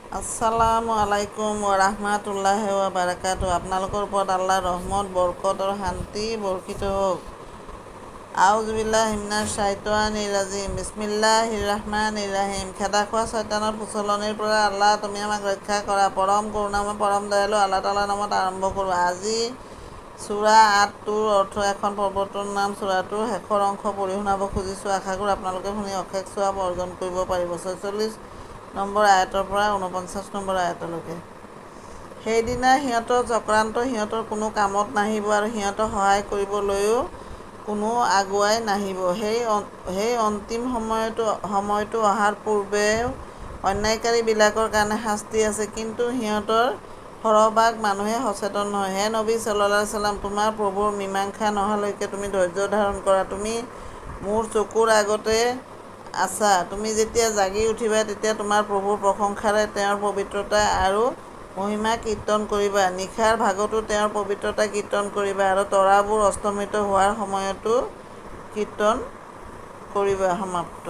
আসসালামু আলাইকুম ওয়া বাৰাকাতুহু। আপোনালোকৰ ওপৰত আল্লাহৰ ৰহমত, বৰকত আৰু শান্তি বৰ্ষিত হওক। আউযু বিল্লাহি মিনাশ শাইতানিৰ ৰাজিম। বিসমিল্লাহিৰ ৰাহমানিৰ ৰাহিম। খেদা খোৱা শয়তানৰ প্ৰচলনিৰ পৰা আল্লাহ তুমি আমাক ৰক্ষা কৰা। পৰম কৰুণাময়, পৰম দয়ালু আল্লাহ তাআলাৰ নামত আৰম্ভ কৰোঁ। আজি সূৰা ৮টোৰ অৰ্থ এখন পৰ্বতৰ নাম। সূৰাটোৰ শেষৰ অংশ পঢ়ি শুনাব খুজিছোঁ। আশা কৰোঁ আপোনালোকে শুনি অশেষ সৱাব অৰ্জন কৰিব পাৰিব। ৪৬ নম্বৰ আয়াতৰ পৰা ৪৯ নম্বৰ আয়াতলৈকে। সেইদিনা সিহঁতৰ চক্ৰান্ত সিহঁতৰ কোনো কামত নাহিব আৰু সিহঁতক সহায় কৰিবলৈও কোনো আগুৱাই নাহিব। সেই অন্তিম সময়টো অহাৰ পূৰ্বেও অন্যায়কাৰীবিলাকৰ কাৰণে শাস্তি আছে, কিন্তু সিহঁতৰ সৰহভাগ মানুহে সচেতন নহয়। হে নবী সাল্লাল্লাহু আলাইহি ওয়াসাল্লাম, তোমাৰ প্ৰভুৰ মীমাংসা নহালৈকে তুমি ধৈৰ্য ধাৰণ কৰা। তুমি মোৰ চকুৰ আগতে আছা। তুমি যেতিয়া জাগি উঠিবা তেতিয়া তোমাৰ প্ৰভুৰ প্ৰশংসাৰে তেওঁৰ পবিত্ৰতা আৰু মহিমা কীৰ্তন কৰিবা। নিশাৰ ভাগতো তেওঁৰ পবিত্ৰতা কীৰ্তন কৰিবা আৰু তৰাবোৰ অস্তমিত হোৱাৰ সময়তো কীৰ্তন কৰিবা। সমাপ্ত।